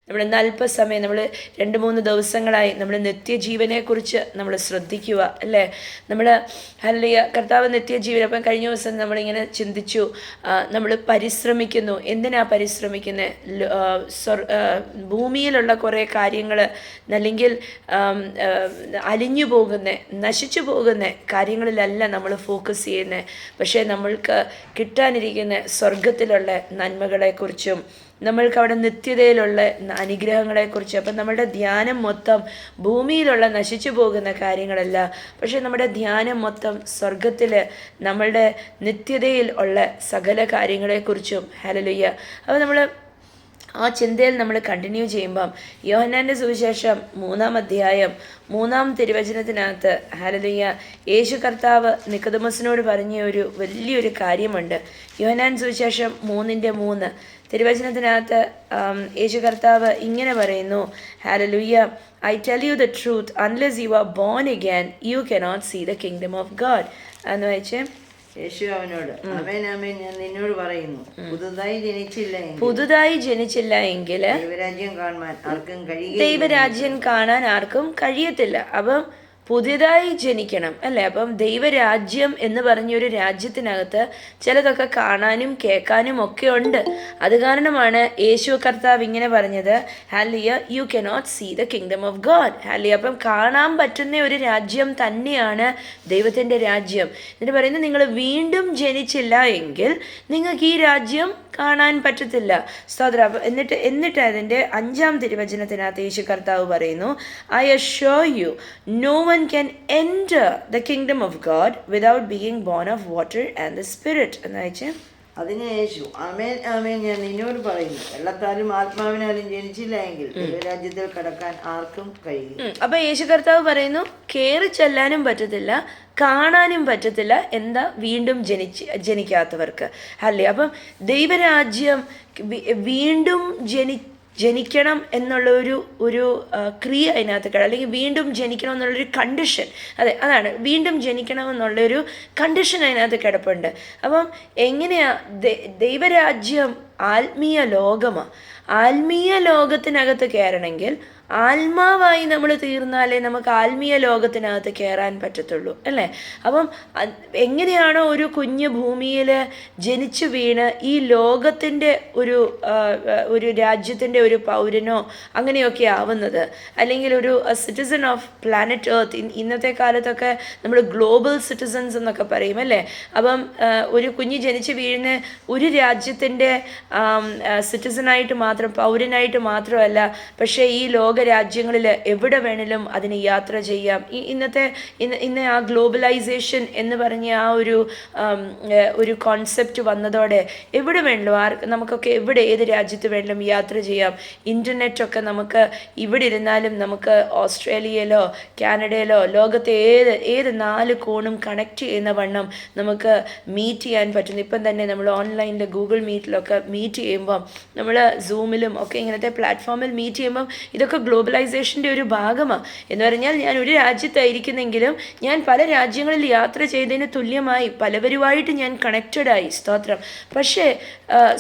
നമ്മൾ ഇന്ന് അല്പസമയം നമ്മൾ 2-3 ദിവസങ്ങളായി നമ്മൾ നിത്യജീവനെക്കുറിച്ച് നമ്മൾ ശ്രദ്ധിക്കുക അല്ലേ. നമ്മൾ ഹല്ലേലൂയ കർത്താവ് നിത്യജീവൻ. അപ്പം കഴിഞ്ഞ ദിവസം നമ്മളിങ്ങനെ ചിന്തിച്ചു, നമ്മൾ പരിശ്രമിക്കുന്നു. എന്തിനാ പരിശ്രമിക്കുന്നത്? ഭൂമിയിലുള്ള കുറേ കാര്യങ്ങൾ അല്ലെങ്കിൽ അലിഞ്ഞു പോകുന്ന നശിച്ചു പോകുന്ന കാര്യങ്ങളിലല്ല നമ്മൾ ഫോക്കസ് ചെയ്യുന്നത്. പക്ഷേ നമ്മൾക്ക് കിട്ടാനിരിക്കുന്ന സ്വർഗത്തിലുള്ള നന്മകളെക്കുറിച്ചും നമ്മൾക്ക് അവിടെ നിത്യതയിലുള്ള അനുഗ്രഹങ്ങളെക്കുറിച്ച്. അപ്പം നമ്മുടെ ധ്യാനം മൊത്തം ഭൂമിയിലുള്ള നശിച്ചു പോകുന്ന കാര്യങ്ങളല്ല, പക്ഷെ നമ്മുടെ ധ്യാനം മൊത്തം സ്വർഗത്തിൽ നമ്മളുടെ നിത്യതയിൽ ഉള്ള സകല കാര്യങ്ങളെക്കുറിച്ചും. ഹല്ലേലൂയ. അപ്പോൾ നമ്മൾ ആ ചിന്തയിൽ നമ്മൾ കണ്ടിന്യൂ ചെയ്യുമ്പം യോഹന്നാൻ്റെ സുവിശേഷം 3-ാം അധ്യായം 3-ാം തിരുവചനത്തിനകത്ത് ഹല്ലേലൂയ യേശു കർത്താവ് നിക്കോദെമോസിനോട് പറഞ്ഞ ഒരു വലിയൊരു കാര്യമുണ്ട്. യോഹന്നാൻ സുവിശേഷം 3:3 തിരുവചനത്തിനകത്ത് യേശു കർത്താവ് ഇങ്ങനെ പറയുന്നു, hallelujah, I tell you the truth, unless you are born again you cannot see the kingdom of God. എന്ന് വെച്ച് യേശു അവനോട്, ആമേൻ ആമേൻ ഞാൻ നിന്നോട് പറയുന്നു, പുതുതായി ജനിച്ചില്ല എങ്കിൽ ദൈവരാജ്യം കാണാൻ ആർക്കും കഴിയത്തില്ല. അപ്പം പുതിയതായി ജനിക്കണം അല്ലേ. അപ്പം ദൈവരാജ്യം എന്ന് പറഞ്ഞൊരു രാജ്യത്തിനകത്ത് ചിലതൊക്കെ കാണാനും കേൾക്കാനും ഒക്കെ ഉണ്ട്. അത് കാരണമാണ് യേശു കർത്താവ് ഇങ്ങനെ പറഞ്ഞത്, hallelujah, you cannot see the kingdom of God. Hallelujah. അപ്പം കാണാൻ പറ്റുന്ന ഒരു രാജ്യം തന്നെയാണ് ദൈവത്തിൻ്റെ രാജ്യം. എന്നിട്ട് പറയുന്നത്, നിങ്ങൾ വീണ്ടും ജനിച്ചില്ല എങ്കിൽ നിങ്ങൾക്ക് ഈ രാജ്യം കാണാൻ പറ്റത്തില്ല. സ്തോത്രം. എന്നിട്ട് അതിൻ്റെ 5-ാം തിരുവചനത്തിനകത്ത് യേശു കർത്താവ് പറയുന്നു, I assure you know one can enter the kingdom of God without being born of water and the spirit. എന്ന് വെച്ചാൽ അതിന് യേശു, ആമേൻ ആമേൻ ഞാൻ നിന്നോട് പറയുന്നു, വെള്ളത്താലും ആത്മാവിനാലും ജനിച്ചില്ല എങ്കിൽ ദൈവരാജ്യത്തിൽ കടക്കാൻ ആർക്കും കഴിയും. അപ്പൊ യേശു കർത്താവ് പറയുന്നു, കയറി ചെല്ലാനും പറ്റത്തില്ല, കാണാനും പറ്റത്തില്ല. എന്താ? വീണ്ടും ജനിക്കാത്തവർക്ക് അല്ലേ. അപ്പം ദൈവരാജ്യം വീണ്ടും ജനിക്കണം എന്നുള്ള ഒരു ക്രിയ അതിനകത്ത് അല്ലെങ്കിൽ വീണ്ടും ജനിക്കണം എന്നുള്ളൊരു കണ്ടീഷൻ. അതാണ് വീണ്ടും ജനിക്കണം എന്നുള്ളൊരു കണ്ടീഷൻ അതിനകത്ത് കിടപ്പുണ്ട്. അപ്പം എങ്ങനെയാ ദൈവരാജ്യം? ആത്മീയ ലോകമാണ്. ആത്മീയ ലോകത്തിനകത്ത് കയറണമെങ്കിൽ ആത്മാവായി നമ്മൾ തീർന്നാലേ നമുക്ക് ആത്മീയ ലോകത്തിനകത്ത് കയറാൻ പറ്റത്തുള്ളൂ അല്ലേ. അപ്പം എങ്ങനെയാണോ ഒരു കുഞ്ഞ് ഭൂമിയിൽ ജനിച്ചു വീണ് ഈ ലോകത്തിൻ്റെ ഒരു രാജ്യത്തിൻ്റെ ഒരു പൗരനോ അങ്ങനെയൊക്കെ ആവുന്നത്, അല്ലെങ്കിൽ ഒരു സിറ്റിസൺ ഓഫ് പ്ലാനറ്റ് എർത്ത്, ഇന്നത്തെ കാലത്തൊക്കെ നമ്മൾ ഗ്ലോബൽ സിറ്റിസൺസ് എന്നൊക്കെ പറയും അല്ലേ. അപ്പം ഒരു കുഞ്ഞ് ജനിച്ചു വീഴുന്ന ഒരു രാജ്യത്തിൻ്റെ സിറ്റിസണായിട്ട് മാത്രം, പൗരനായിട്ട് മാത്രമല്ല, പക്ഷേ ഈ രാജ്യങ്ങളിൽ എവിടെ വേണേലും അതിന് യാത്ര ചെയ്യാം. ഇന്ന് ആ ഗ്ലോബലൈസേഷൻ എന്ന് പറഞ്ഞ ആ ഒരു കോൺസെപ്റ്റ് വന്നതോടെ എവിടെ വേണേലും നമുക്കൊക്കെ ഏത് രാജ്യത്ത് വേണേലും യാത്ര ചെയ്യാം. ഇൻ്റർനെറ്റൊക്കെ നമുക്ക് ഇവിടെ ഇരുന്നാലും നമുക്ക് ഓസ്ട്രേലിയയിലോ കാനഡയിലോ ലോകത്തെ ഏത് 4 കോണും കണക്ട് ചെയ്യുന്ന വണ്ണം നമുക്ക് മീറ്റ് ചെയ്യാൻ പറ്റുന്നു. ഇപ്പം തന്നെ നമ്മൾ ഓൺലൈനിൽ ഗൂഗിൾ മീറ്റിലൊക്കെ മീറ്റ് ചെയ്യുമ്പം, നമ്മൾ സൂമിലും ഒക്കെ ഇങ്ങനത്തെ പ്ലാറ്റ്ഫോമിൽ മീറ്റ് ചെയ്യുമ്പം ഇതൊക്കെ ഗ്ലോബലൈസേഷൻ്റെ ഒരു ഭാഗമാണ്. എന്ന് പറഞ്ഞാൽ ഞാൻ ഒരു രാജ്യത്തായിരിക്കുന്നെങ്കിലും ഞാൻ പല രാജ്യങ്ങളിൽ യാത്ര ചെയ്തതിന് തുല്യമായി പലവരുമായിട്ട് ഞാൻ കണക്റ്റഡായി. സ്തോത്രം. പക്ഷേ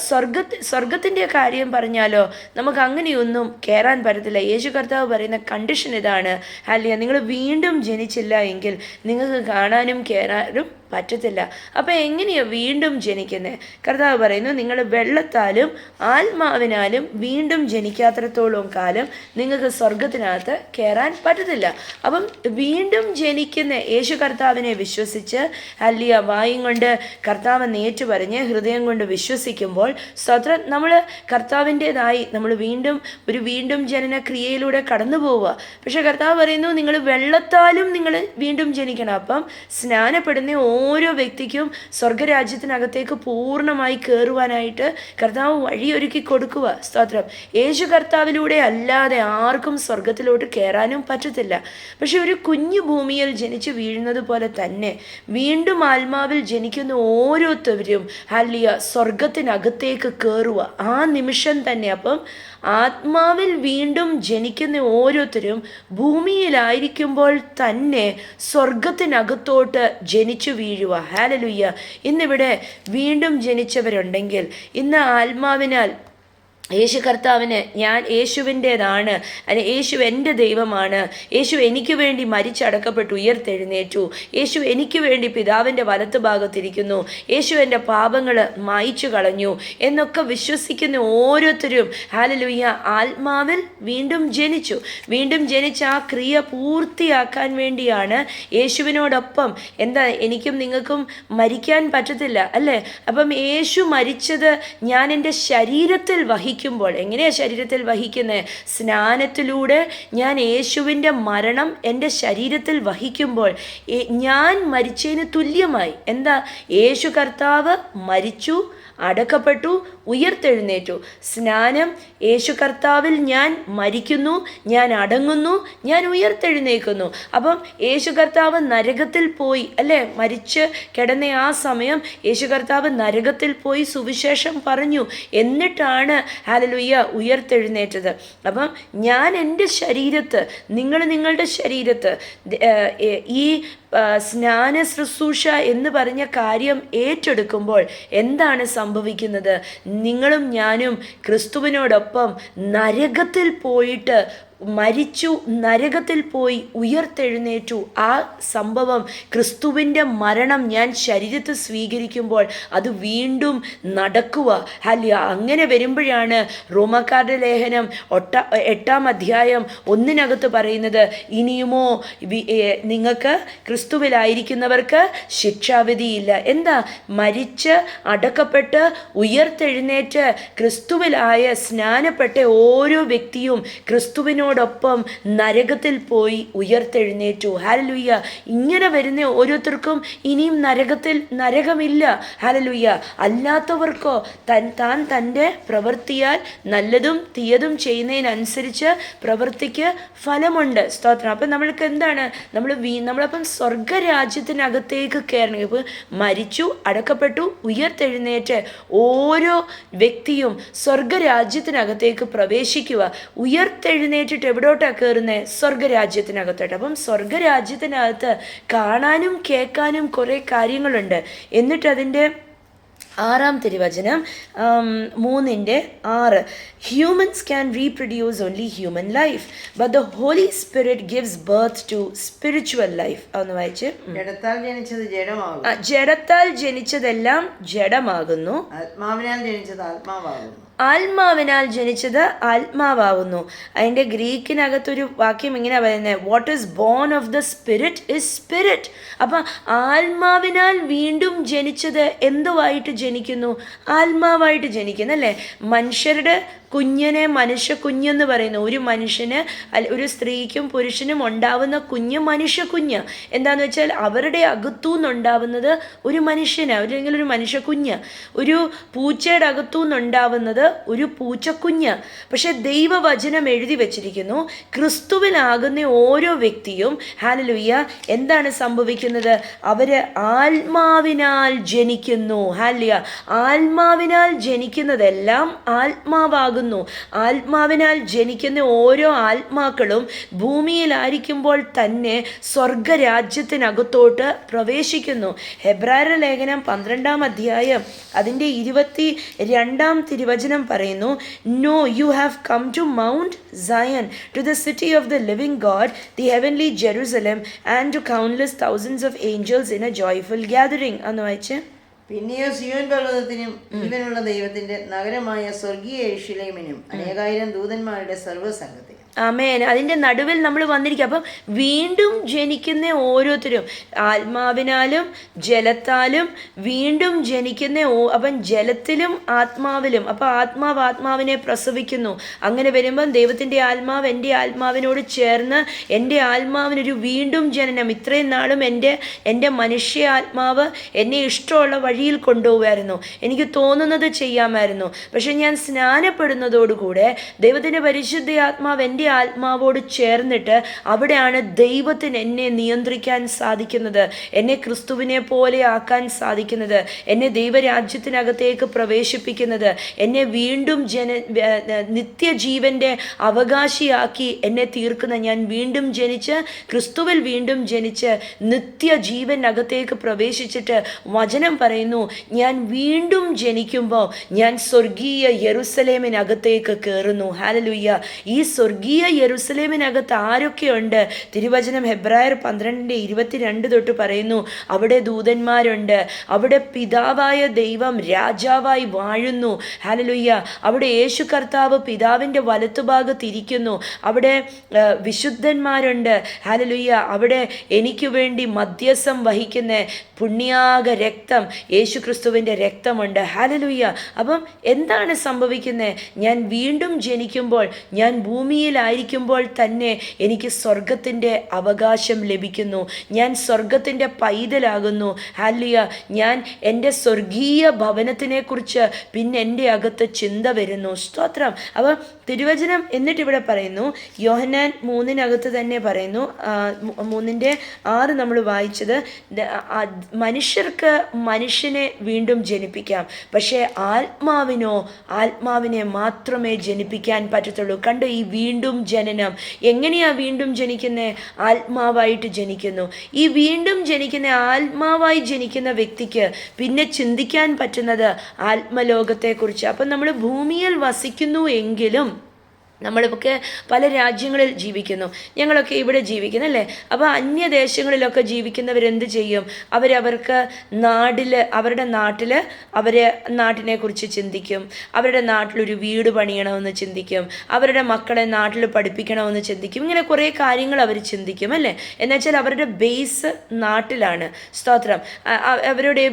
സ്വർഗത്തിൻ്റെ കാര്യം പറഞ്ഞാലോ നമുക്ക് അങ്ങനെയൊന്നും കയറാൻ പറ്റത്തില്ല. യേശു കർത്താവ് പറയുന്ന കണ്ടീഷൻ ഇതാണ്, ഹല്ലേലൂയ, നിങ്ങൾ വീണ്ടും ജനിച്ചില്ല എങ്കിൽ നിങ്ങൾക്ക് കാണാനും കയറാനും പറ്റത്തില്ല. അപ്പം എങ്ങനെയാണ് വീണ്ടും ജനിക്കുന്നത്? കർത്താവ് പറയുന്നു, നിങ്ങൾ വെള്ളത്താലും ആത്മാവിനാലും വീണ്ടും ജനിക്കാത്രത്തോളം കാലം നിങ്ങൾക്ക് സ്വർഗത്തിനകത്ത് കയറാൻ പറ്റത്തില്ല. അപ്പം വീണ്ടും ജനിക്കുന്ന യേശു കർത്താവിനെ വിശ്വസിച്ച് ഹല്ലേലൂയ വായും കൊണ്ട് കർത്താവ് നേറ്റു പറഞ്ഞ് ഹൃദയം കൊണ്ട് വിശ്വസിക്കുമ്പോൾ സ്വതന്ത്രം നമ്മൾ കർത്താവിൻ്റെതായി നമ്മൾ വീണ്ടും ജനന ക്രിയയിലൂടെ കടന്നു പോവുക. പക്ഷെ കർത്താവ് പറയുന്നു, നിങ്ങൾ വെള്ളത്താലും നിങ്ങൾ വീണ്ടും ജനിക്കണം. അപ്പം സ്നാനപ്പെടുന്ന ഓരോ വ്യക്തിക്കും സ്വർഗരാജ്യത്തിനകത്തേക്ക് പൂർണ്ണമായി കയറുവാനായിട്ട് കർത്താവ് വഴിയൊരുക്കി കൊടുക്കുക. സ്തോത്രം. യേശു കർത്താവിലൂടെ അല്ലാതെ ആർക്കും സ്വർഗത്തിലോട്ട് കയറാനും പറ്റത്തില്ല. പക്ഷെ ഒരു കുഞ്ഞു ഭൂമിയിൽ ജനിച്ച് വീഴുന്നത് പോലെ തന്നെ വീണ്ടും ആത്മാവിൽ ജനിക്കുന്ന ഓരോരുത്തരും ഹല്ലേലൂയ സ്വർഗത്തിനകത്തേക്ക് കയറുക ആ നിമിഷം തന്നെ. അപ്പം ആത്മാവിൽ വീണ്ടും ജനിക്കുന്ന ഓരോരുത്തരും ഭൂമിയിലായിരിക്കുമ്പോൾ തന്നെ സ്വർഗത്തിനകത്തോട്ട് ജനിച്ചു വീഴുക. ഹല്ലേലൂയ. ഇന്നിവിടെ വീണ്ടും ജനിച്ചവരുണ്ടെങ്കിൽ, ഇന്ന് ആത്മാവിനാൽ യേശു കർത്താവിന് ഞാൻ യേശുവിൻ്റേതാണ്, അല്ലെ യേശു എൻ്റെ ദൈവമാണ്, യേശു എനിക്ക് വേണ്ടി മരിച്ചടക്കപ്പെട്ട് ഉയർത്തെഴുന്നേറ്റു, യേശു എനിക്ക് വേണ്ടി പിതാവിൻ്റെ വലത്ത് ഭാഗത്തിരിക്കുന്നു, യേശു എൻ്റെ പാപങ്ങൾ മായ്ച്ചു കളഞ്ഞു എന്നൊക്കെ വിശ്വസിക്കുന്ന ഓരോരുത്തരും ഹല്ലേലൂയ ആത്മാവിൽ വീണ്ടും ജനിച്ചു. വീണ്ടും ജനിച്ച ആ ക്രിയ പൂർത്തിയാക്കാൻ വേണ്ടിയാണ് യേശുവിനോടൊപ്പം എന്താ എനിക്കും നിങ്ങൾക്കും മരിക്കാൻ പറ്റത്തില്ല അല്ലേ? അപ്പം യേശു മരിച്ചത് ഞാൻ എൻ്റെ ശരീരത്തിൽ വഹിക്കുമ്പോൾ, എങ്ങനെയാണ് ശരീരത്തിൽ വഹിക്കുന്നത്? സ്നാനത്തിലൂടെ ഞാൻ യേശുവിൻ്റെ മരണം എൻ്റെ ശരീരത്തിൽ വഹിക്കുമ്പോൾ ഞാൻ മരിച്ചതിന് തുല്യമായി. എന്താ? യേശു കർത്താവ് മരിച്ചു, അടക്കപ്പെട്ടു, ഉയർത്തെഴുന്നേറ്റു. സ്നാനം യേശു കർത്താവിൽ ഞാൻ മരിക്കുന്നു, ഞാൻ അടങ്ങുന്നു, ഞാൻ ഉയർത്തെഴുന്നേൽക്കുന്നു. അപ്പം യേശു കർത്താവ് നരകത്തിൽ പോയി അല്ലേ? മരിച്ച് കിടന്ന ആ സമയം യേശു കർത്താവ് നരകത്തിൽ പോയി സുവിശേഷം പറഞ്ഞു, എന്നിട്ടാണ് ഹല്ലേലൂയ ഉയർത്തെഴുന്നേറ്റത്. അപ്പം ഞാൻ എൻ്റെ ശരീരത്ത്, നിങ്ങൾ നിങ്ങളുടെ ശരീരത്ത് ഈ സ്നാന ശുശ്രൂഷ എന്ന് പറഞ്ഞ കാര്യം ഏറ്റെടുക്കുമ്പോൾ എന്താണ് സംഭവിക്കുന്നത്? നിങ്ങളും ഞാനും ക്രിസ്തുവിനോടൊപ്പം നരകത്തിൽ പോയിട്ട് മരിച്ചു, നരകത്തിൽ പോയി ഉയർത്തെഴുന്നേറ്റു. ആ സംഭവം, ക്രിസ്തുവിൻ്റെ മരണം ഞാൻ ശരീരത്തിൽ സ്വീകരിക്കുമ്പോൾ അത് വീണ്ടും നടക്കുക. അങ്ങനെ വരുമ്പോഴാണ് റോമാക്കാരുടെ ലേഖനം 8-ാം അധ്യായം 1 പറയുന്നത്, ഇനിയുമോ നിങ്ങൾക്ക് ക്രിസ്തുവിലായിരിക്കുന്നവർക്ക് ശിക്ഷാവിധിയില്ല. എന്താ? മരിച്ച് അടക്കപ്പെട്ട് ഉയർത്തെഴുന്നേറ്റ് ക്രിസ്തുവിലായ സ്നാനപ്പെട്ട ഓരോ വ്യക്തിയും ക്രിസ്തുവിനോടൊപ്പം നരകത്തിൽ പോയി ഉയർത്തെഴുന്നേറ്റു. ഹല്ലേലൂയ. ഇങ്ങനെ വരുന്ന ഓരോരുത്തർക്കും ഇനിയും നരകമില്ല. ഹല്ലേലൂയ. അല്ലാത്തവർക്കോ താൻ തൻ്റെ പ്രവൃത്തിയാൽ നല്ലതും തീയതും ചെയ്യുന്നതിനനുസരിച്ച് പ്രവൃത്തിക്ക് ഫലമുണ്ട്. സ്തോത്രം. അപ്പം നമ്മൾക്ക് എന്താണ്? നമ്മളപ്പം സ്വർഗരാജ്യത്തിനകത്തേക്ക് കയറണം. ഇപ്പോൾ മരിച്ചു, അടക്കപ്പെട്ടു, ഉയർത്തെഴുന്നേറ്റ് ഓരോ വ്യക്തിയും സ്വർഗരാജ്യത്തിനകത്തേക്ക് പ്രവേശിക്കുക. ഉയർത്തെഴുന്നേറ്റിട്ട് എവിടോട്ടാണ് കയറുന്നത്? സ്വർഗരാജ്യത്തിനകത്തോട്ട്. അപ്പം സ്വർഗരാജ്യത്തിനകത്ത് കാണാനും കേൾക്കാനും കുറേ കാര്യങ്ങളുണ്ട്. എന്നിട്ട് അതിൻ്റെ 6-ാം തിരുവചനം 3:6 humans can reproduce only human life but the Holy Spirit gives birth to spiritual life. അതൊന്ന് വായിച്ച്. ജഡത്താൽ ജനിച്ചത് ജഡമാകും. ജഡത്താൽ ജനിച്ചതെല്ലാം ജഡമാകുന്നു, ആത്മാവിനാൽ ജനിച്ചത് ആത്മാവാകുന്നു. ആത്മാവിനാൽ ജനിച്ചത് ആത്മാവാകുന്നു. അതിൻ്റെ ഗ്രീക്കിനകത്തൊരു വാക്യം ഇങ്ങനെ പറയുന്നത്, what is born of the spirit is spirit. അപ്പം ആത്മാവിനാൽ വീണ്ടും ജനിച്ചത് എന്തുവായിട്ട് ജനിക്കുന്നു? ആത്മാവായിട്ട് ജനിക്കുന്നു അല്ലേ? മനുഷ്യരുടെ കുഞ്ഞിനെ മനുഷ്യ കുഞ്ഞെന്ന് പറയുന്നു. ഒരു മനുഷ്യന് ഒരു സ്ത്രീക്കും പുരുഷനും ഉണ്ടാവുന്ന കുഞ്ഞ് മനുഷ്യ കുഞ്ഞ്. എന്താന്ന് വെച്ചാൽ അവരുടെ അകത്തുനിന്നുണ്ടാവുന്നത് ഒരു മനുഷ്യന്, അല്ലെങ്കിൽ ഒരു മനുഷ്യ കുഞ്ഞ്. ഒരു പൂച്ചയുടെ അകത്തുനിന്നുണ്ടാവുന്നത് ഒരു പൂച്ചക്കുഞ്ഞ്. പക്ഷെ ദൈവവചനം എഴുതി വെച്ചിരിക്കുന്നു, ക്രിസ്തുവിലാകുന്ന ഓരോ വ്യക്തിയും ഹല്ലേലൂയ എന്താണ് സംഭവിക്കുന്നത്? അവര് ആത്മാവിനാൽ ജനിക്കുന്നു. ഹല്ലേലൂയ. ആത്മാവിനാൽ ജനിക്കുന്നതെല്ലാം ആത്മാവാകുന്നു. ആത്മാവിനാൽ ജനിക്കുന്ന ഓരോ ആത്മാക്കളും ഭൂമിയിലായിരിക്കുമ്പോൾ തന്നെ സ്വർഗരാജ്യത്തിനകത്തോട്ട് പ്രവേശിക്കുന്നു. ഹെബ്രായരുടെ ലേഖനം 12-ാം അധ്യായം അതിൻ്റെ 22-ാം തിരുവചനം പറയുന്നു, no you have come to Mount Zion, to the city of the living God, the heavenly Jerusalem, and to countless thousands of angels in a joyful gathering. എന്ന് വായിച്ച്. പിന്നെയോ സിയോൻ പർവ്വതത്തിനും ജീവനുള്ള ദൈവത്തിന്റെ നഗരമായ സ്വർഗീയ യെരൂശലേമിനും അനേകായിരം ദൂതന്മാരുടെ സർവ്വസംഘത്തിനും. ആമേൻ. അതിൻ്റെ നടുവിൽ നമ്മൾ വന്നിരിക്കുക. അപ്പം വീണ്ടും ജനിക്കുന്ന ഓരോരുത്തരും ആത്മാവിനാലും ജലത്താലും വീണ്ടും ജനിക്കുന്ന അപ്പം ജലത്തിലും ആത്മാവിലും. അപ്പം ആത്മാവിനെ പ്രസവിക്കുന്നു. അങ്ങനെ വരുമ്പം ദൈവത്തിൻ്റെ ആത്മാവ് എൻ്റെ ആത്മാവിനോട് ചേർന്ന് എൻ്റെ ആത്മാവിനൊരു വീണ്ടും ജനനം. ഇത്രയും നാളും എൻ്റെ മനുഷ്യ ആത്മാവ് എന്നെ ഇഷ്ടമുള്ള വഴിയിൽ കൊണ്ടുപോകുമായിരുന്നു, എനിക്ക് തോന്നുന്നത് ചെയ്യാമായിരുന്നു. പക്ഷെ ഞാൻ സ്നാനപ്പെടുന്നതോടുകൂടെ ദൈവത്തിൻ്റെ പരിശുദ്ധ ആത്മാവ് എൻ്റെ ആത്മാവോട് ചേർന്നിട്ട് അവിടെയാണ് ദൈവത്തിന് എന്നെ നിയന്ത്രിക്കാൻ സാധിക്കുന്നത്, എന്നെ ക്രിസ്തുവിനെ പോലെ ആക്കാൻ സാധിക്കുന്നത്, എന്നെ ദൈവരാജ്യത്തിനകത്തേക്ക് പ്രവേശിപ്പിക്കുന്നത്, എന്നെ വീണ്ടും നിത്യജീവൻ്റെ അവകാശിയാക്കി എന്നെ തീർക്കുന്ന, ഞാൻ വീണ്ടും ജനിച്ച് ക്രിസ്തുവിൽ വീണ്ടും ജനിച്ച് നിത്യജീവനകത്തേക്ക് പ്രവേശിച്ചിട്ട് വചനം പറയുന്നു പറയുന്നു, ഞാൻ വീണ്ടും ജനിക്കുമ്പോൾ ഞാൻ സ്വർഗീയ യെരുസലേമിനകത്തേക്ക് കയറുന്നു. ഹല്ലേലൂയ. ഈ സ്വർഗീയ യെരുസലേമിനകത്ത് ആരൊക്കെയുണ്ട്? തിരുവചനം ഹെബ്രായർ 12:22 തൊട്ട് പറയുന്നു, അവിടെ ദൂതന്മാരുണ്ട്, അവിടെ പിതാവായ ദൈവം രാജാവായി വാഴുന്നു. ഹല്ലേലൂയ. അവിടെ യേശു കർത്താവ് പിതാവിൻ്റെ വലത്തുഭാഗത്തിരിക്കുന്നു. അവിടെ വിശുദ്ധന്മാരുണ്ട്. ഹല്ലേലൂയ. അവിടെ എനിക്ക് വേണ്ടി മധ്യസ്ഥം വഹിക്കുന്ന പുണ്യാക രക്തം, യേശു ക്രിസ്തുവിൻ്റെ രക്തമുണ്ട്. ഹല്ലേലൂയ. അപ്പം എന്താണ് സംഭവിക്കുന്നത്? ഞാൻ വീണ്ടും ജനിക്കുമ്പോൾ, ഞാൻ ഭൂമിയിലായിരിക്കുമ്പോൾ തന്നെ എനിക്ക് സ്വർഗത്തിൻ്റെ അവകാശം ലഭിക്കുന്നു. ഞാൻ സ്വർഗത്തിൻ്റെ പൈതലാകുന്നു. ഹല്ലേലൂയ. ഞാൻ എൻ്റെ സ്വർഗീയ ഭവനത്തിനെ കുറിച്ച് പിന്നെ എൻ്റെ അകത്ത് ചിന്ത വരുന്നു. സ്തോത്രം. അപ്പം തിരുവചനം എന്നിട്ട് ഇവിടെ പറയുന്നു, യോഹന്നാൻ 3 തന്നെ പറയുന്നു, 3:6 നമ്മൾ വായിച്ചത്, മനുഷ്യർക്ക് മനുഷ്യനെ വീണ്ടും ജനിപ്പിക്കാം, പക്ഷേ ആത്മാവിനെ മാത്രമേ ജനിപ്പിക്കാൻ പറ്റത്തുള്ളൂ. കണ്ടോ ഈ വീണ്ടും ജനനം? എങ്ങനെയാ വീണ്ടും ജനിക്കുന്നത്? ആത്മാവായിട്ട് ജനിക്കുന്നു. ഈ വീണ്ടും ജനിക്കുന്ന ആത്മാവായി ജനിക്കുന്ന വ്യക്തിക്ക് പിന്നെ ചിന്തിക്കാൻ പറ്റുന്നത് ആത്മലോകത്തെക്കുറിച്ച്. അപ്പം നമ്മൾ ഭൂമിയിൽ വസിക്കുന്നു എങ്കിലും നമ്മളൊക്കെ പല രാജ്യങ്ങളിൽ ജീവിക്കുന്നു, ഞങ്ങളൊക്കെ ഇവിടെ ജീവിക്കുന്നു അല്ലേ. അപ്പോൾ അന്യദേശങ്ങളിലൊക്കെ ജീവിക്കുന്നവരെന്ത് ചെയ്യും? അവരവർക്ക് അവരുടെ നാട്ടിനെ കുറിച്ച് ചിന്തിക്കും, അവരുടെ നാട്ടിലൊരു വീട് പണിയണമെന്ന് ചിന്തിക്കും, അവരുടെ മക്കളെ നാട്ടിൽ പഠിപ്പിക്കണമെന്ന് ചിന്തിക്കും. ഇങ്ങനെ കുറേ കാര്യങ്ങൾ അവർ ചിന്തിക്കും അല്ലേ. എന്നുവെച്ചാൽ അവരുടെ ബേസ് നാട്ടിലാണ്. സ്തോത്രം. അവരുടെ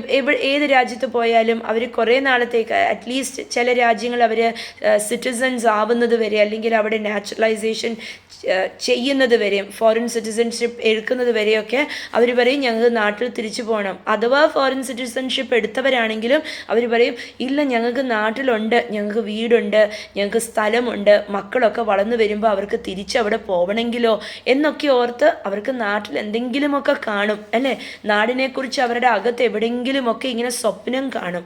ഏത് രാജ്യത്ത് പോയാലും അവർ കുറേ നാളത്തേക്ക്, അറ്റ്ലീസ്റ്റ് ചില രാജ്യങ്ങൾ അവർ സിറ്റിസൺസ് ആവുന്നത് വരെ, അല്ലെങ്കിൽ അവിടെ നാച്ചുറലൈസേഷൻ ചെയ്യുന്നത് വരെയും, ഫോറിൻ സിറ്റിസൺഷിപ്പ് എടുക്കുന്നത് വരെയൊക്കെ അവർ പറയും ഞങ്ങൾക്ക് നാട്ടിൽ തിരിച്ചു പോകണം. അഥവാ ഫോറിൻ സിറ്റിസൺഷിപ്പ് എടുത്തവരാണെങ്കിലും അവർ പറയും ഇല്ല, ഞങ്ങൾക്ക് നാട്ടിലുണ്ട്, ഞങ്ങൾക്ക് വീടുണ്ട്, ഞങ്ങൾക്ക് സ്ഥലമുണ്ട്, മക്കളൊക്കെ വളർന്നു വരുമ്പോൾ അവർക്ക് തിരിച്ചവിടെ പോകണമെങ്കിലോ എന്നൊക്കെ ഓർത്ത് അവർക്ക് നാട്ടിൽ എന്തെങ്കിലുമൊക്കെ കാണും അല്ലേ. നാടിനെക്കുറിച്ച് അവരുടെ അകത്ത് എവിടെയെങ്കിലുമൊക്കെ ഇങ്ങനെ സ്വപ്നം കാണും.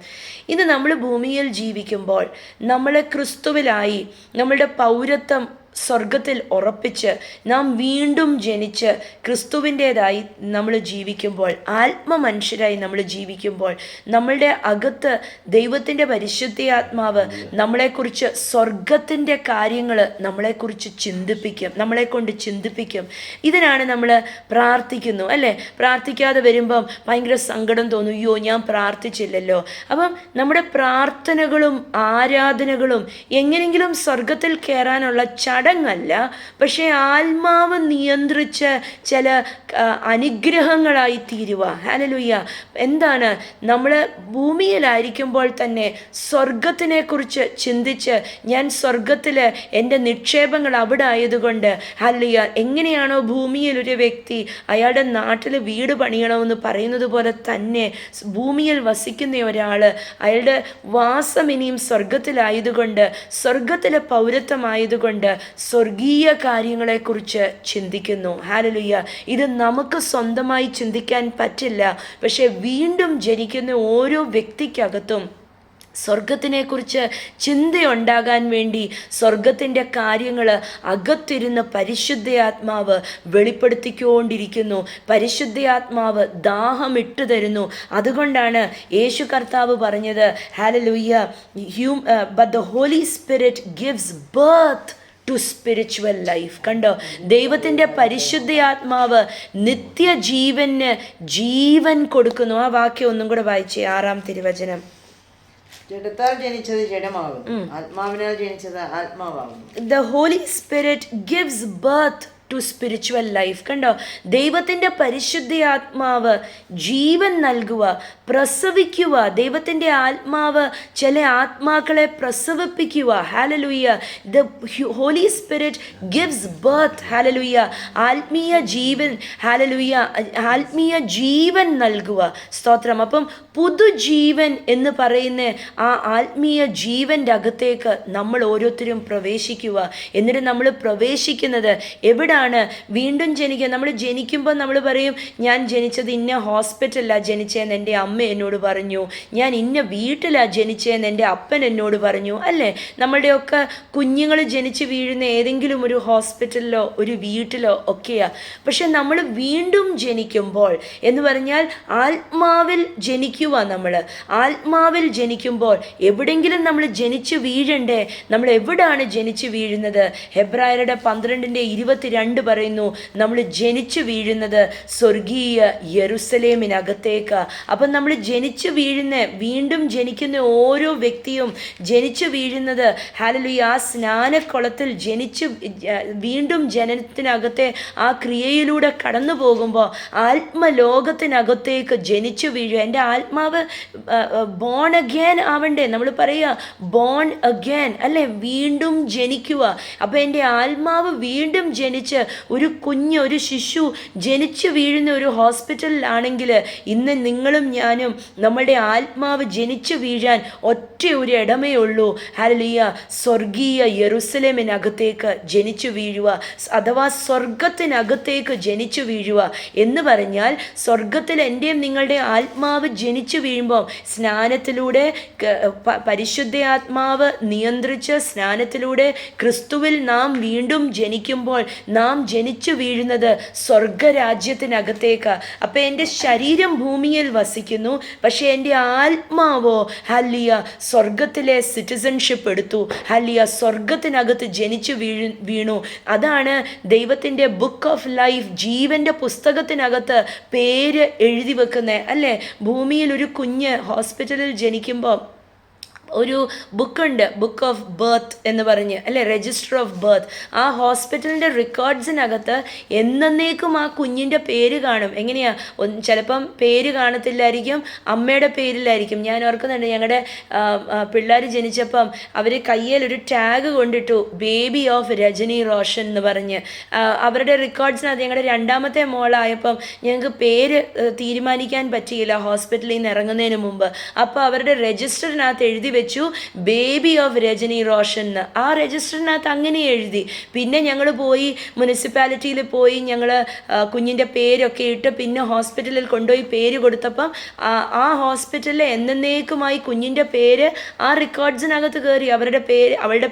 ഇത് നമ്മൾ ഭൂമിയിൽ ജീവിക്കുമ്പോൾ നമ്മളെ ക്രിസ്തുവിലായി നമ്മളുടെ പൗരത്വം സ്വർഗത്തിൽ ഉറപ്പിച്ച് നാം വീണ്ടും ജനിച്ച് ക്രിസ്തുവിൻ്റേതായി നമ്മൾ ജീവിക്കുമ്പോൾ, ആത്മമനുഷ്യരായി നമ്മൾ ജീവിക്കുമ്പോൾ, നമ്മളുടെ അകത്ത് ദൈവത്തിൻ്റെ പരിശുദ്ധാത്മാവ് നമ്മളെക്കുറിച്ച് സ്വർഗത്തിൻ്റെ കാര്യങ്ങൾ നമ്മളെക്കുറിച്ച് നമ്മളെക്കൊണ്ട് ചിന്തിപ്പിക്കും. ഇതിനാണ് നമ്മൾ പ്രാർത്ഥിക്കുന്നു അല്ലേ. പ്രാർത്ഥിക്കാതെ വരുമ്പം ഭയങ്കര സങ്കടം തോന്നും, അയ്യോ ഞാൻ പ്രാർത്ഥിച്ചില്ലല്ലോ. അപ്പം നമ്മുടെ പ്രാർത്ഥനകളും ആരാധനകളും എങ്ങനെയെങ്കിലും സ്വർഗത്തിൽ കയറാനുള്ള ചടങ്ങല്ല, പക്ഷേ ആത്മാവ് നിയന്ത്രിച്ച ചില അനുഗ്രഹങ്ങളായി തീരുക. ഹല്ലേലൂയ. എന്താണ്? നമ്മൾ ഭൂമിയിലായിരിക്കുമ്പോൾ തന്നെ സ്വർഗത്തിനെ കുറിച്ച് ചിന്തിച്ച്, ഞാൻ സ്വർഗത്തിൽ എൻ്റെ നിക്ഷേപങ്ങൾ അവിടെ ആയതുകൊണ്ട്, ഹല്ലേലൂയ, എങ്ങനെയാണോ ഭൂമിയിൽ ഒരു വ്യക്തി അയാളുടെ നാട്ടിൽ വീട് പണിയണമെന്ന് പറയുന്നത് പോലെ തന്നെ ഭൂമിയിൽ വസിക്കുന്ന ഒരാൾ അയാളുടെ വാസം ഇനിയും സ്വർഗത്തിലായതുകൊണ്ട്, സ്വർഗത്തിലെ പൗരത്വമായതുകൊണ്ട് സ്വർഗീയ കാര്യങ്ങളെക്കുറിച്ച് ചിന്തിക്കുന്നു. ഹല്ലേലൂയ. ഇത് നമുക്ക് സ്വന്തമായി ചിന്തിക്കാൻ പറ്റില്ല, പക്ഷെ വീണ്ടും ജനിക്കുന്ന ഓരോ വ്യക്തിക്കകത്തും സ്വർഗത്തിനെക്കുറിച്ച് ചിന്തയുണ്ടാകാൻ വേണ്ടി സ്വർഗത്തിൻ്റെ കാര്യങ്ങൾ അകത്തിരുന്ന് പരിശുദ്ധാത്മാവ് വെളിപ്പെടുത്തിക്കൊണ്ടിരിക്കുന്നു. പരിശുദ്ധാത്മാവ് ദാഹമിട്ട് തരുന്നു. അതുകൊണ്ടാണ് യേശു കർത്താവ് പറഞ്ഞത്, hallelujah, but the Holy Spirit gives birth to spiritual life. കണ്ടോ, ദൈവത്തിൻ്റെ പരിശുദ്ധാത്മാവ് നിത്യജീവന് ജീവൻ കൊടുക്കുന്നു. ആ വാക്യം ഒന്നും കൂടെ വായിച്ചേ, 6-ാം തിരുവചനം. ജഡത്താൽ ജനിച്ചത് ജഡമാകുന്നു, ആത്മാവിനാൽ ജനിച്ചത് ആത്മാവാകുന്നു. The Holy Spirit gives birth to spiritual life. കണ്ടോ, ദൈവത്തിൻ്റെ പരിശുദ്ധാത്മാവ് ജീവൻ നൽകുക, പ്രസവിക്കുക. ദൈവത്തിൻ്റെ ആത്മാവ് ചില ആത്മാക്കളെ പ്രസവിപ്പിക്കുക. Hallelujah. The Holy Spirit gives birth. Hallelujah. ആത്മീയ ജീവൻ. ഹല്ലേലൂയ. ആത്മീയ ജീവൻ നൽകുക. സ്തോത്രം. അപ്പം പുതുജീവൻ എന്ന് പറയുന്ന ആ ആത്മീയ ജീവൻ്റെ അകത്തേക്ക് നമ്മൾ ഓരോരുത്തരും പ്രവേശിക്കുക. എന്നിട്ട് നമ്മൾ പ്രവേശിക്കുന്നത് എവിടെ എവിടാണ് വീണ്ടും ജനിക്കുക? നമ്മൾ ജനിക്കുമ്പോൾ നമ്മൾ പറയും, ഞാൻ ജനിച്ചത് ഇന്ന ഹോസ്പിറ്റലിലാണ് ജനിച്ചതെന്ന് എൻ്റെ അമ്മ എന്നോട് പറഞ്ഞു, ഞാൻ ഇന്ന വീട്ടിലാണ് ജനിച്ചതെന്ന് എൻ്റെ അപ്പൻ എന്നോട് പറഞ്ഞു, അല്ലേ? നമ്മളുടെയൊക്കെ കുഞ്ഞുങ്ങൾ ജനിച്ച് വീഴുന്ന ഏതെങ്കിലും ഒരു ഹോസ്പിറ്റലിലോ ഒരു വീട്ടിലോ ഒക്കെയാണ്. പക്ഷെ നമ്മൾ വീണ്ടും ജനിക്കുമ്പോൾ എന്ന് പറഞ്ഞാൽ ആത്മാവിൽ ജനിക്കുക. നമ്മൾ ആത്മാവിൽ ജനിക്കുമ്പോൾ എവിടെങ്കിലും നമ്മൾ ജനിച്ചു വീഴണ്ടേ? നമ്മൾ എവിടാണ് ജനിച്ചു വീഴുന്നത്? ഹെബ്രായരുടെ 12:22 പറയുന്നു, നമ്മൾ ജനിച്ചു വീഴുന്നത് സ്വർഗീയ യെരുസലേമിനകത്തേക്ക്. അപ്പം നമ്മൾ ജനിച്ചു വീഴുന്ന, വീണ്ടും ജനിക്കുന്ന ഓരോ വ്യക്തിയും ജനിച്ചു വീഴുന്നത് ഹല്ലേലൂയ ആ സ്നാനക്കുളത്തിൽ ജനിച്ചു വീണ്ടും ജനനത്തിനകത്തെ ആ ക്രിയയിലൂടെ കടന്നു പോകുമ്പോൾ ആത്മലോകത്തിനകത്തേക്ക് ജനിച്ചു വീഴുക. എൻ്റെ ആത്മാവ് ബോൺ അഗൈൻ ആവണ്ടേ? നമ്മൾ പറയുക ബോൺ അഗൈൻ, അല്ലേ? വീണ്ടും ജനിക്കുക. അപ്പോൾ എൻ്റെ ആത്മാവ് വീണ്ടും ജനിച്ച് ഒരു കുഞ്ഞ്, ഒരു ശിശു ജനിച്ചു വീഴുന്ന ഒരു ഹോസ്പിറ്റലിലാണെങ്കിൽ ഇന്ന് നിങ്ങളും ഞാനും നമ്മളുടെ ആത്മാവ് ജനിച്ചു വീഴാൻ ഒറ്റ ഒരു ഇടമേ ഉള്ളൂ. ഹല്ലേലൂയ, സ്വർഗീയ യെരുസലേമിനകത്തേക്ക് ജനിച്ചു വീഴുക, അഥവാ സ്വർഗത്തിനകത്തേക്ക് ജനിച്ചു വീഴുക എന്ന് പറഞ്ഞാൽ സ്വർഗത്തിൽ എൻ്റെയും നിങ്ങളുടെ ആത്മാവ് ജനിച്ചു വീഴുമ്പോൾ സ്നാനത്തിലൂടെ പരിശുദ്ധാത്മാവ് നിയന്ത്രിച്ച് സ്നാനത്തിലൂടെ ക്രിസ്തുവിൽ നാം വീണ്ടും ജനിക്കുമ്പോൾ നാം ജനിച്ചു വീഴുന്നത് സ്വർഗരാജ്യത്തിനകത്തേക്ക്. അപ്പം എൻ്റെ ശരീരം ഭൂമിയിൽ വസിക്കുന്നു, പക്ഷേ എൻ്റെ ആത്മാവോ ഹല്ലിയ സ്വർഗത്തിലെ സിറ്റിസൺഷിപ്പ് എടുത്തു. ഹല്ലിയ സ്വർഗത്തിനകത്ത് ജനിച്ചു വീണു. അതാണ് ദൈവത്തിൻ്റെ ബുക്ക് ഓഫ് ലൈഫ്, ജീവൻ്റെ പുസ്തകത്തിനകത്ത് പേര് എഴുതി വെക്കുന്നത്, അല്ലേ? ഭൂമിയിൽ ഒരു കുഞ്ഞ് ഹോസ്പിറ്റലിൽ ജനിക്കുമ്പോൾ ഒരു ബുക്കുണ്ട്, ബുക്ക് ഓഫ് ബർത്ത് എന്ന് പറഞ്ഞ്, അല്ലേ? Register of birth. ആ ഹോസ്പിറ്റലിൻ്റെ റെക്കോർഡ്സിനകത്ത് എന്നേക്കും ആ കുഞ്ഞിൻ്റെ പേര് കാണും. എങ്ങനെയാ? ചിലപ്പം പേര് കാണത്തില്ലായിരിക്കും, അമ്മയുടെ പേരിലായിരിക്കും. ഞാൻ ഓർക്കുന്നുണ്ട്, ഞങ്ങളുടെ പിള്ളേർ ജനിച്ചപ്പം അവർ കയ്യിൽ ഒരു ടാഗ് കൊണ്ടിട്ടു, ബേബി ഓഫ് രജനി റോഷൻ എന്ന് പറഞ്ഞ്. അവരുടെ റെക്കോർഡ്സിനകത്ത് ഞങ്ങളുടെ രണ്ടാമത്തെ മോളായപ്പം ഞങ്ങൾക്ക് പേര് തീരുമാനിക്കാൻ പറ്റിയില്ല ഹോസ്പിറ്റലിൽ നിന്ന് ഇറങ്ങുന്നതിന് മുമ്പ്. അപ്പോൾ അവരുടെ രജിസ്റ്ററിനകത്ത് എഴുതി വെച്ചു ബേബി ഓഫ് രജനി റോഷൻ. ആ രജിസ്റ്ററിനകത്ത് അങ്ങനെ എഴുതി. പിന്നെ ഞങ്ങൾ പോയി മുനിസിപ്പാലിറ്റിയിൽ പോയി ഞങ്ങൾ കുഞ്ഞിൻ്റെ പേരൊക്കെ ഇട്ട് പിന്നെ ഹോസ്പിറ്റലിൽ കൊണ്ടുപോയി പേര് കൊടുത്തപ്പം ആ ഹോസ്പിറ്റലിൽ എന്നേക്കുമായി കുഞ്ഞിൻ്റെ പേര് ആ റെക്കോർഡ്സിനകത്ത് കയറി. അവളുടെ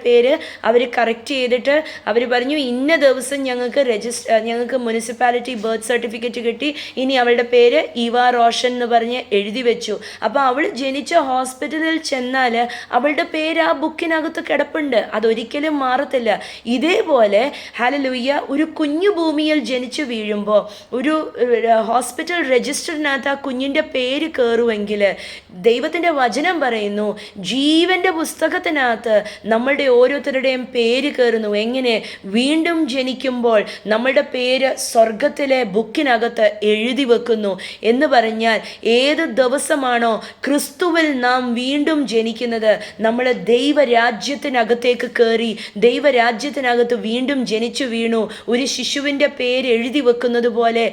പേര് അവർ കറക്റ്റ് ചെയ്തിട്ട് അവർ പറഞ്ഞു, ഇന്ന ദിവസം ഞങ്ങൾക്ക് മുനിസിപ്പാലിറ്റി ബർത്ത് സർട്ടിഫിക്കറ്റ് കിട്ടി, ഇനി അവളുടെ പേര് ഇവ റോഷൻ എന്ന് പറഞ്ഞ് എഴുതി വെച്ചു. അപ്പോൾ അവൾ ജനിച്ച ഹോസ്പിറ്റലിൽ ചെന്നാൽ അവളുടെ പേര് ആ ബുക്കിനകത്ത് കിടപ്പുണ്ട്, അതൊരിക്കലും മാറത്തില്ല. ഇതേപോലെ ഹല്ലേലൂയ ഒരു കുഞ്ഞു ഭൂമിയിൽ ജനിച്ചു വീഴുമ്പോൾ ഒരു ഹോസ്പിറ്റൽ രജിസ്റ്ററിനകത്ത് ആ കുഞ്ഞിൻ്റെ പേര് കയറുമെങ്കിൽ ദൈവത്തിൻ്റെ വചനം പറയുന്നു ജീവൻ്റെ പുസ്തകത്തിനകത്ത് നമ്മളുടെ ഓരോരുത്തരുടെയും പേര് കയറുന്നു. എങ്ങനെ? വീണ്ടും ജനിക്കുമ്പോൾ നമ്മളുടെ പേര് സ്വർഗത്തിലെ ബുക്കിനകത്ത് എഴുതി വെക്കുന്നു എന്ന് പറഞ്ഞാൽ ഏത് ദിവസമാണോ ക്രിസ്തുവിൽ നാം വീണ്ടും ജനിക്കുന്നത്, നമ്മൾ ദൈവരാജ്യത്തിനകത്തേക്ക് കയറി ദൈവരാജ്യത്തിനകത്ത് വീണ്ടും ജനിച്ചു വീണു. ഒരു ശിശുവിൻ്റെ പേര് എഴുതി വെക്കുന്നത് പോലെ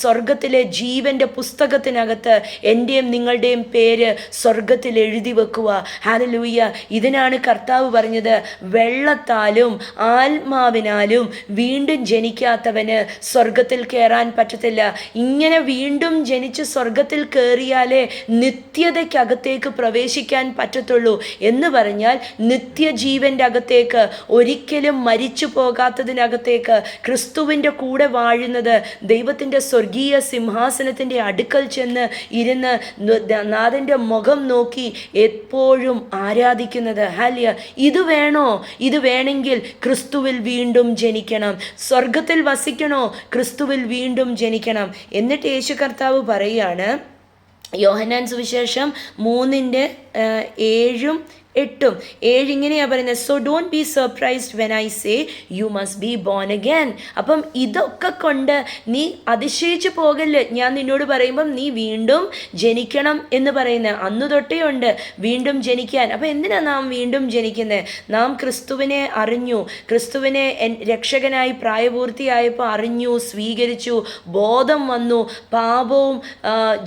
സ്വർഗത്തിലെ ജീവൻ്റെ പുസ്തകത്തിനകത്ത് എൻ്റെയും നിങ്ങളുടെയും പേര് സ്വർഗത്തിൽ എഴുതി വെക്കുക. ഹല്ലേലൂയ. ഇതിനാണ് കർത്താവ് പറഞ്ഞത്, വെള്ളത്താലും ആത്മാവിനാലും വീണ്ടും ജനിക്കാത്തവന് സ്വർഗത്തിൽ കയറാൻ പറ്റത്തില്ല. ഇങ്ങനെ വീണ്ടും ജനിച്ച് സ്വർഗത്തിൽ കയറിയാലേ നിത്യതയ്ക്കകത്തേക്ക് പ്രവേശിക്കാൻ പറ്റത്തുള്ളൂ. എന്ന് പറഞ്ഞാൽ നിത്യജീവൻ്റെ അകത്തേക്ക്, ഒരിക്കലും മരിച്ചു പോകാത്തതിനകത്തേക്ക്, ക്രിസ്തുവിൻ്റെ കൂടെ വാഴുന്നത്, ദൈവത്തിൻ്റെ സ്വർഗീയ സിംഹാസനത്തിൻ്റെ അടുക്കൽ ചെന്ന് ഇരുന്ന് നാഥൻ്റെ മുഖം നോക്കി എപ്പോഴും ആരാധിക്കുന്നത്. ഹല്ലേലൂയ. ഇത് വേണോ? ഇത് വേണമെങ്കിൽ ക്രിസ്തുവിൽ വീണ്ടും ജനിക്കണം. സ്വർഗത്തിൽ വസിക്കണോ? ക്രിസ്തുവിൽ വീണ്ടും ജനിക്കണം. എന്നിട്ട് യേശു കർത്താവ് പറയുകയാണ്, യോഹന്നാൻ സുവിശേഷം 3:7-8 ഇങ്ങനെയാണ് പറയുന്നത്, so don't be surprised when I say you must be bone again. അപ്പം ഇതൊക്കെ കൊണ്ട് നീ അതിശയിച്ചു പോകല്ലേ. ഞാൻ നിന്നോട് പറയുമ്പം നീ വീണ്ടും ജനിക്കണം എന്ന് പറയുന്നത് അന്ന് തൊട്ടേ ഉണ്ട്, വീണ്ടും ജനിക്കാൻ. അപ്പം എന്തിനാണ് നാം വീണ്ടും ജനിക്കുന്നത്? നാം ക്രിസ്തുവിനെ അറിഞ്ഞു, ക്രിസ്തുവിനെ രക്ഷകനായി പ്രായപൂർത്തിയായപ്പോൾ അറിഞ്ഞു, സ്വീകരിച്ചു, ബോധം വന്നു, പാപവും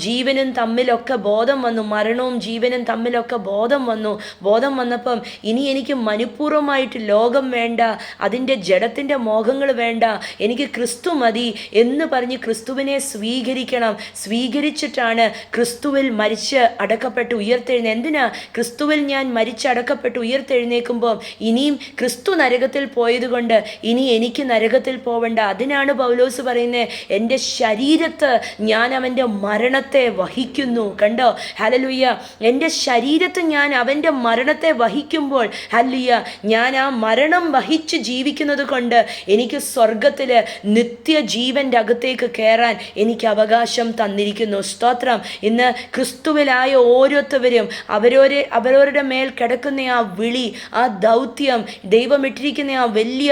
ജീവനും തമ്മിലൊക്കെ ബോധം വന്നു, മരണവും ജീവനും തമ്മിലൊക്കെ ബോധം വന്നു. ബോധം വന്നപ്പം ഇനി എനിക്ക് മനഃപൂർവ്വമായിട്ട് ലോകം വേണ്ട, അതിൻ്റെ ജഡത്തിൻ്റെ മോഹങ്ങൾ വേണ്ട, എനിക്ക് ക്രിസ്തു മതി എന്ന് പറഞ്ഞ് ക്രിസ്തുവിനെ സ്വീകരിക്കണം. സ്വീകരിച്ചിട്ടാണ് ക്രിസ്തുവിൽ മരിച്ച് അടക്കപ്പെട്ട് ഉയർത്തെഴുന്നേ. എന്തിനാ ക്രിസ്തുവിൽ ഞാൻ മരിച്ചടക്കപ്പെട്ട് ഉയർത്തെഴുന്നേൽക്കുമ്പോൾ ഇനിയും ക്രിസ്തു നരകത്തിൽ പോയതുകൊണ്ട് ഇനി എനിക്ക് നരകത്തിൽ പോവണ്ട. അതിനാണ് പൗലോസ് പറയുന്നത്, എൻ്റെ ശരീരത്ത് ഞാൻ അവൻ്റെ മരണത്തെ വഹിക്കുന്നു. കണ്ടോ? ഹല്ലേലൂയ. എൻ്റെ ശരീരത്ത് ഞാൻ അവൻ്റെ മരണത്തെ വഹിക്കുമ്പോൾ, ഹല്ലേലൂയ, ഞാൻ ആ മരണം വഹിച്ച് ജീവിക്കുന്നത് കൊണ്ട് എനിക്ക് സ്വർഗത്തിൽ നിത്യജീവൻ്റെ അകത്തേക്ക് കയറാൻ എനിക്ക് അവകാശം തന്നിരിക്കുന്നു. സ്തോത്രം. ഇന്ന് ക്രിസ്തുവിലായ ഓരോരുത്തവരും അവരവരുടെ മേൽ കിടക്കുന്ന ആ വിളി, ആ ദൗത്യം, ദൈവം ഇട്ടിരിക്കുന്ന ആ വലിയ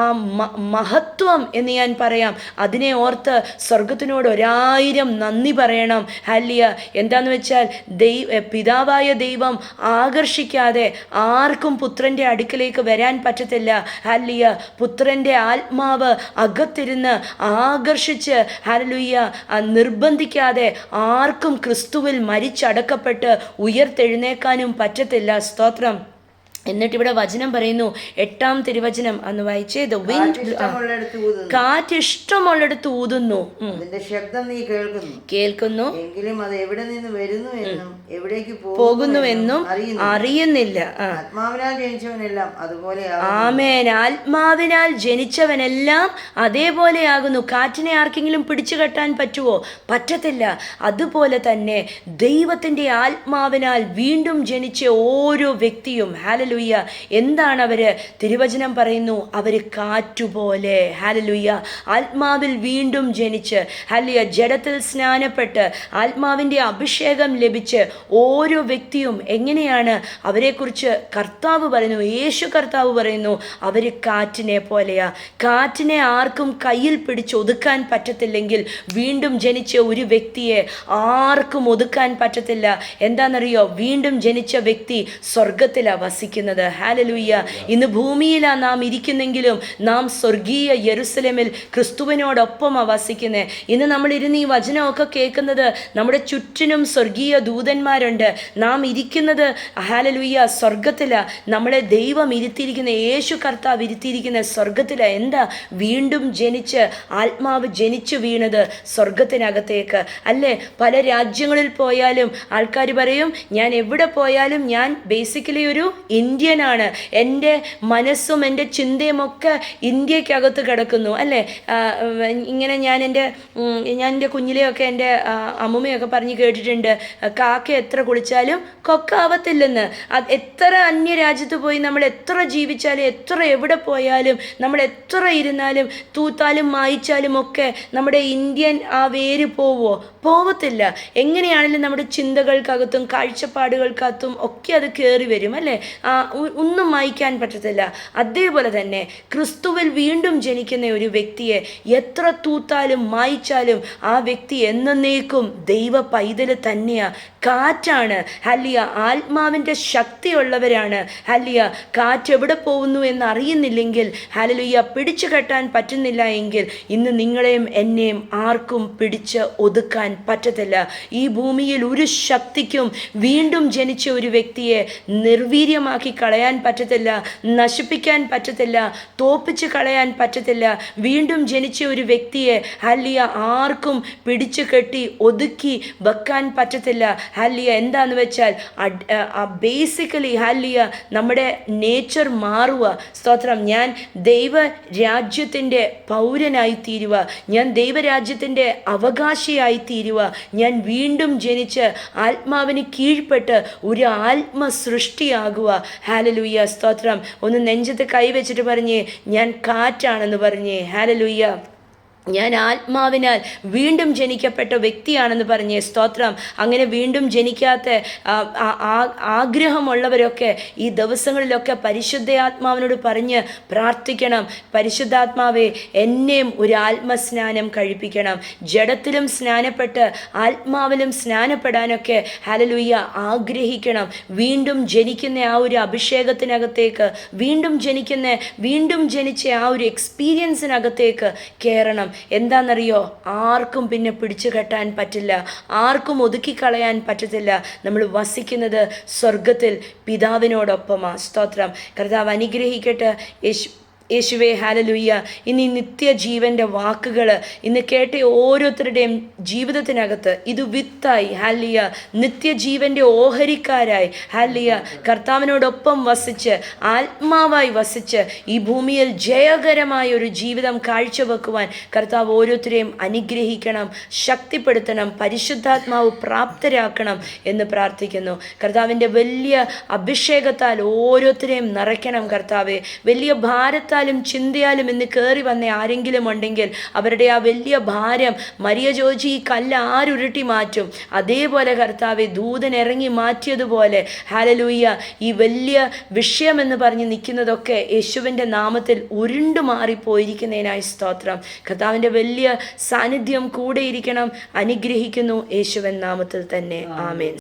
ആ മഹത്വം എന്ന് ഞാൻ പറയാം, അതിനെ ഓർത്ത് സ്വർഗത്തിനോട് 1000 നന്ദി പറയണം. ഹല്ലേലൂയ. എന്താന്ന് വെച്ചാൽ പിതാവായ ദൈവം ആകർഷിക്കാതെ ആർക്കും പുത്രൻ്റെ അടുക്കലേക്ക് വരാൻ പറ്റത്തില്ല. ഹല്ലേലൂയ. പുത്രൻ്റെ ആത്മാവ് അകത്തിരുന്ന് ആകർഷിച്ച്, ഹല്ലേലൂയ, നിർബന്ധിക്കാതെ ആർക്കും ക്രിസ്തുവിൽ മരിച്ചടക്കപ്പെട്ട് ഉയർത്തെഴുന്നേക്കാനും പറ്റത്തില്ല. സ്തോത്രം. എന്നിട്ട് ഇവിടെ വചനം പറയുന്നു, 8-ാം തിരുവചനം അന്ന് വായിച്ചേ. ദ വിൻഡ്, കാറ്റ് ഇഷ്ടമുള്ളിടത്ത് ഊതുന്നു, ശബ്ദം നീ കേൾക്കുന്നു, എങ്കിലും അത് എവിടെ നിന്ന് വരുന്നു എന്നും എവിടേക്ക് പോകുന്നുവെന്നും അറിയുന്നില്ല. ആത്മാവിനാൽ ജനിച്ചവനെല്ലാം അതുപോലെ. ആമേൻ. ആത്മാവിനാൽ ജനിച്ചവനെല്ലാം അതേപോലെയാകുന്നു. കാറ്റിനെ ആർക്കെങ്കിലും പിടിച്ചു കെട്ടാൻ പറ്റുമോ? പറ്റത്തില്ല. അതുപോലെ തന്നെ ദൈവത്തിൻ്റെ ആത്മാവിനാൽ വീണ്ടും ജനിച്ച ഓരോ വ്യക്തിയും, ഹല്ലേലൂയ, എന്താണ് അവര്? തിരുവചനം പറയുന്നു, അവര് കാറ്റുപോലെ. ഹല്ലേലൂയ. ആത്മാവിൽ വീണ്ടും ജനിച്ച്, ഹല്ലേലൂയ, ജഡത്തിൽ സ്നാനപ്പെട്ട് ആത്മാവിൻ്റെ അഭിഷേകം ലഭിച്ച് ഓരോ വ്യക്തിയും എങ്ങനെയാണ് അവരെക്കുറിച്ച് കർത്താവ് പറയുന്നു, യേശു കർത്താവ് പറയുന്നു, അവര് കാറ്റിനെ പോലെയാ. കാറ്റിനെ ആർക്കും കയ്യിൽ പിടിച്ച് ഒതുക്കാൻ പറ്റത്തില്ലെങ്കിൽ വീണ്ടും ജനിച്ച ഒരു വ്യക്തിയെ ആർക്കും ഒതുക്കാൻ പറ്റത്തില്ല. എന്താണെന്നറിയോ? വീണ്ടും ജനിച്ച വ്യക്തി സ്വർഗത്തിലാ വസിക്കുന്നത്. ഹല്ലേലൂയ. ഇന്ന് ഭൂമിയിലാണ് നാം ഇരിക്കുന്നെങ്കിലും നാം സ്വർഗീയ യെരുസലേമിൽ ക്രിസ്തുവിനോടൊപ്പമാണ് വസിക്കുന്നത്. ഇന്ന് നമ്മൾ ഇരുന്ന് ഈ വചനമൊക്കെ കേൾക്കുന്നത്, നമ്മുടെ ചുറ്റിനും സ്വർഗീയ ദൂതന്മാരുണ്ട്. നാം ഇരിക്കുന്നത്, ഹല്ലേലൂയ, സ്വർഗത്തിലാണ്. നമ്മളെ ദൈവം ഇരുത്തിയിരിക്കുന്ന, യേശു കർത്താവ് ഇരുത്തിയിരിക്കുന്ന സ്വർഗത്തിലാണ്. എന്താ? വീണ്ടും ജനിച്ച് ആത്മാവ് ജനിച്ചു വീണത് സ്വർഗത്തിനകത്തേക്ക് അല്ലേ? പല രാജ്യങ്ങളിൽ പോയാലും ആൾക്കാർ പറയും, ഞാൻ എവിടെ പോയാലും ഞാൻ ബേസിക്കലി ഒരു ഇന്ത്യനാണ്, എൻ്റെ മനസ്സും എൻ്റെ ചിന്തയുമൊക്കെ ഇന്ത്യക്കകത്ത് കിടക്കുന്നു അല്ലേ? ഇങ്ങനെ ഞാൻ എൻ്റെ കുഞ്ഞിലെയൊക്കെ എൻ്റെ അമ്മുമ്മയൊക്കെ പറഞ്ഞ് കേട്ടിട്ടുണ്ട്, കാക്ക എത്ര കുളിച്ചാലും കൊക്കാവത്തില്ലെന്ന്. എത്ര അന്യരാജ്യത്ത് പോയി നമ്മൾ എത്ര ജീവിച്ചാലും, എത്ര എവിടെ പോയാലും, നമ്മൾ എത്ര ഇരുന്നാലും, തൂത്താലും മായിച്ചാലും ഒക്കെ നമ്മുടെ ഇന്ത്യൻ ആ വേര് പോവോ? പോവത്തില്ല. എങ്ങനെയാണെങ്കിലും നമ്മുടെ ചിന്തകൾക്കകത്തും കാഴ്ചപ്പാടുകൾക്കകത്തും ഒക്കെ അത് കയറി വരും അല്ലേ? ഒന്നും മായ്ക്കാൻ പറ്റത്തില്ല. അതേപോലെ തന്നെ ക്രിസ്തുവിൽ വീണ്ടും ജനിക്കുന്ന ഒരു വ്യക്തിയെ എത്ര തൂത്താലും മായ്ച്ചാലും ആ വ്യക്തി എന്നേക്കും ദൈവ പൈതൽ തന്നെയാണ്. കാറ്റാണ്. ഹല്ലേലൂയ. ആത്മാവിൻ്റെ ശക്തിയുള്ളവരാണ്. ഹല്ലേലൂയ. കാറ്റ് എവിടെ പോകുന്നു എന്ന് അറിയുന്നില്ലെങ്കിൽ, ഹല്ലേലൂയ, പിടിച്ചു കെട്ടാൻ പറ്റുന്നില്ല എങ്കിൽ ഇന്ന് നിങ്ങളെയും എന്നെയും ആർക്കും പിടിച്ച് ഒതുക്കാൻ പറ്റത്തില്ല. ഈ ഭൂമിയിൽ ഒരു ശക്തിക്കും വീണ്ടും ജനിച്ച ഒരു വ്യക്തിയെ നിർവീര്യമാക്കി കളയാൻ പറ്റത്തില്ല, നശിപ്പിക്കാൻ പറ്റത്തില്ല, തോപ്പിച്ച് കളയാൻ പറ്റത്തില്ല. വീണ്ടും ജനിച്ച ഒരു വ്യക്തിയെ, ഹല്ലേലൂയ, ആർക്കും പിടിച്ചു കെട്ടി ഒതുക്കി വെക്കാൻ പറ്റത്തില്ല. ഹല്ലേലൂയ. എന്താന്ന് വെച്ചാൽ ബേസിക്കലി, ഹല്ലേലൂയ, നമ്മുടെ നേച്ചർ മാറുക. സ്തോത്രം. ഞാൻ ദൈവരാജ്യത്തിൻ്റെ പൗരനായി തീരുക, ഞാൻ ദൈവരാജ്യത്തിൻ്റെ അവകാശിയായി തീരുക, ഞാൻ വീണ്ടും ജനിച്ച് ആത്മാവിന് കീഴ്പ്പെട്ട് ഒരു ആത്മ സൃഷ്ടിയാകുക. ഹല്ലേലൂയ. സ്തോത്രം. ഒന്ന് നെഞ്ചത്ത് കൈവച്ചിട്ട് പറഞ്ഞേ, ഞാൻ കാറ്റാണെന്ന് പറഞ്ഞേ. ഹല്ലേലൂയ. ഞാൻ ആത്മാവിനാൽ വീണ്ടും ജനിക്കപ്പെട്ട വ്യക്തിയാണെന്ന് പറഞ്ഞേ. സ്തോത്രം. അങ്ങനെ വീണ്ടും ജനിക്കാത്ത ആഗ്രഹമുള്ളവരൊക്കെ ഈ ദിവസങ്ങളിലൊക്കെ പരിശുദ്ധാത്മാവിനോട് പറഞ്ഞ് പ്രാർത്ഥിക്കണം. പരിശുദ്ധാത്മാവേ, എന്നെയും ഒരു ആത്മസ്നാനം കഴിപ്പിക്കണം. ജഡത്തിലും സ്നാനപ്പെട്ട് ആത്മാവിലും സ്നാനപ്പെടാനൊക്കെ, ഹല്ലേലൂയ, ആഗ്രഹിക്കണം. വീണ്ടും ജനിക്കുന്ന ആ ഒരു അഭിഷേകത്തിനകത്തേക്ക്, വീണ്ടും ജനിച്ച ആ ഒരു എക്സ്പീരിയൻസിനകത്തേക്ക് കയറണം. എന്താണെന്നറിയോ? ആർക്കും പിന്നെ പിടിച്ചു കെട്ടാൻ പറ്റില്ല, ആർക്കും ഒതുക്കിക്കളയാൻ പറ്റത്തില്ല. നമ്മൾ വസിക്കുന്നത് സ്വർഗത്തിൽ പിതാവിനോടൊപ്പമാണ്. സ്തോത്രം. കർത്താവ് അനുഗ്രഹിക്കട്ടെ. യേശുവേ ഹല്ലേലൂയ. ഇനി നിത്യജീവൻ്റെ വാക്കുകൾ ഇന്ന് കേട്ട ഓരോരുത്തരുടെയും ജീവിതത്തിനകത്ത് ഇത് വിത്തായി, ഹല്ലേലൂയ, നിത്യജീവൻ്റെ ഓഹരിക്കാരായി, ഹല്ലേലൂയ, കർത്താവിനോടൊപ്പം വസിച്ച് ആത്മാവായി വസിച്ച് ഈ ഭൂമിയിൽ ജയകരമായ ഒരു ജീവിതം കാഴ്ചവെക്കുവാൻ കർത്താവ് ഓരോരുത്തരെയും അനുഗ്രഹിക്കണം, ശക്തിപ്പെടുത്തണം, പരിശുദ്ധാത്മാവ് പ്രാപ്തരാക്കണം എന്ന് പ്രാർത്ഥിക്കുന്നു. കർത്താവിൻ്റെ വലിയ അഭിഷേകത്താൽ ഓരോരുത്തരെയും നിറയ്ക്കണം കർത്താവെ. വലിയ ഭാരത്താൽ ചിന്തയാലും ഇന്ന് കയറി വന്ന ആരെങ്കിലും ഉണ്ടെങ്കിൽ അവരുടെ ആ വലിയ ഭാരം മരിയ ചോദിച്ച് ഈ കല്ല് ആരുരുട്ടി മാറ്റും? അതേപോലെ കർത്താവെ, ദൂതൻ ഇറങ്ങി മാറ്റിയതുപോലെ ഹല്ലേലൂയ, ഈ വലിയ വിഷയമെന്ന് പറഞ്ഞ് നിൽക്കുന്നതൊക്കെ യേശുവിൻ്റെ നാമത്തിൽ ഉരുണ്ടു മാറിപ്പോയിരിക്കുന്നതിനായി സ്തോത്രം. കർത്താവിൻ്റെ വലിയ സാന്നിധ്യം കൂടെ ഇരിക്കണം. അനുഗ്രഹിക്കുന്നു യേശുവിൻ നാമത്തിൽ തന്നെ. ആമേൻ.